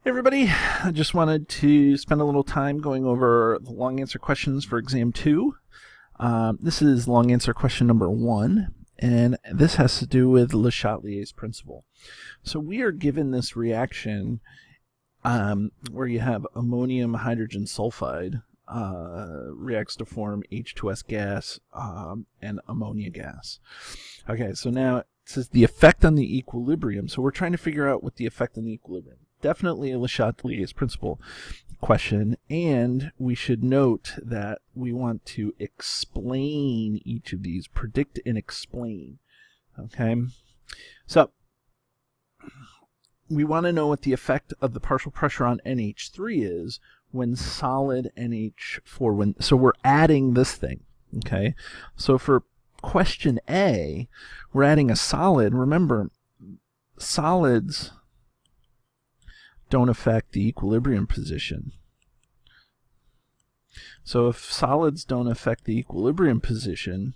Hey everybody, I just wanted to spend a little time going over the long answer questions for exam 2. This is long answer question number 1, and this has to do with Le Chatelier's principle. So we are given this reaction where you have ammonium hydrogen sulfide reacts to form H2S gas and ammonia gas. Okay, so now it says the effect on the equilibrium. So we're trying to figure out what the effect on the equilibrium. Definitely a Le Chatelier's principle question, and we should note that we want to explain each of these, predict and explain. Okay, so we want to know what the effect of the partial pressure on NH3 is when solid NH4, so we're adding this thing. Okay, so for question A, we're adding a solid. Remember, solids don't affect the equilibrium position. So if solids don't affect the equilibrium position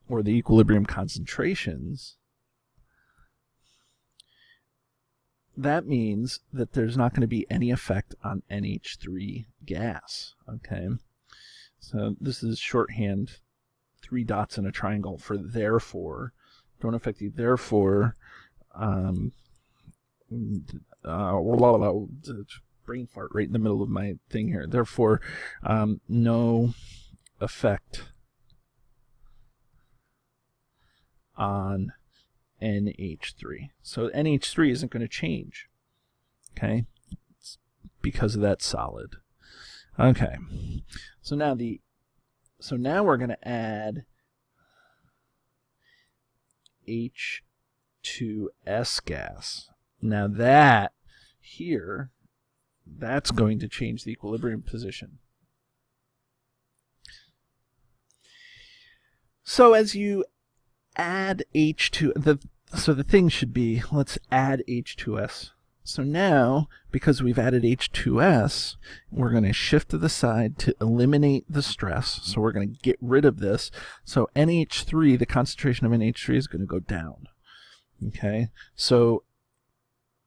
or the equilibrium concentrations, that means that there's not going to be any effect on NH3 gas. Okay, so this is shorthand, 3 dots in a triangle for therefore. Don't affect the therefore. Brain fart right in the middle of my thing here. Therefore, no effect on NH3. So NH3 isn't going to change. Okay, it's because of that solid. Okay, so now we're going to add H2S gas. Now that here, that's going to change the equilibrium position. So as you add H2, so the thing should be, let's add H2S. So now, because we've added H2S, we're going to shift to the side to eliminate the stress. So we're going to get rid of this. So NH3, the concentration of NH3 is going to go down. Okay, so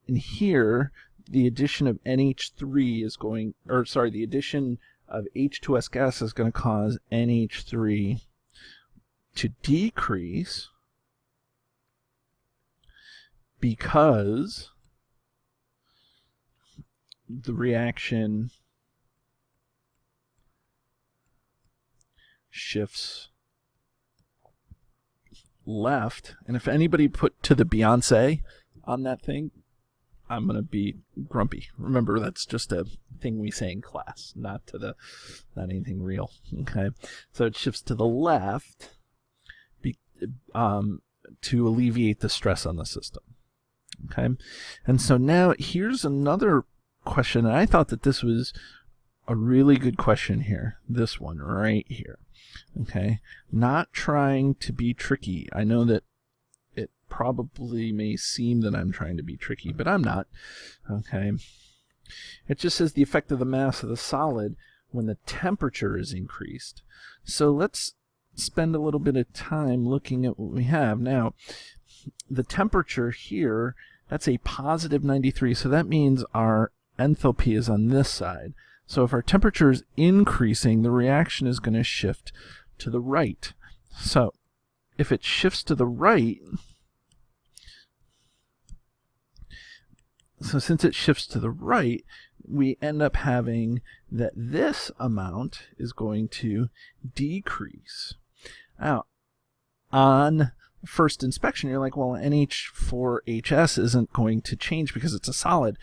in here, the addition of NH3 is going, or sorry, the addition of H2S gas is going to cause NH3 to decrease because the reaction shifts left. And if anybody put to the Beyonce on that thing, I'm going to be grumpy. Remember, that's just a thing we say in class, not anything real. Okay, so it shifts to the left to alleviate the stress on the system. Okay, and so now here's another question, and I thought that this was a really good question here. This one right here. Okay, not trying to be tricky. I know that it probably may seem that I'm trying to be tricky, but I'm not. Okay, it just says the effect of the mass of the solid when the temperature is increased. So let's spend a little bit of time looking at what we have. Now, the temperature here, that's a positive 93, so that means our enthalpy is on this side. So if our temperature is increasing, the reaction is going to shift to the right. So if it shifts to the right, so since it shifts to the right, we end up having that this amount is going to decrease. Now, on first inspection, you're like, well, NH4HS isn't going to change because it's a solid.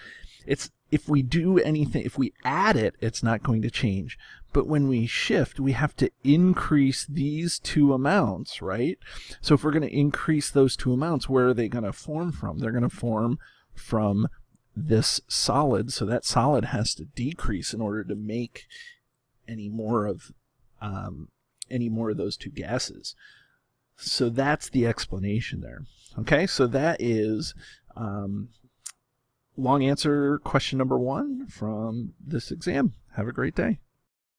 If we do anything, if we add it, it's not going to change. But when we shift, we have to increase these two amounts, right? So if we're going to increase those two amounts, where are they going to form from? They're going to form from this solid. So that solid has to decrease in order to make any more of those two gases. So that's the explanation there. Okay, so that is long answer question number 1 from this exam. Have a great day.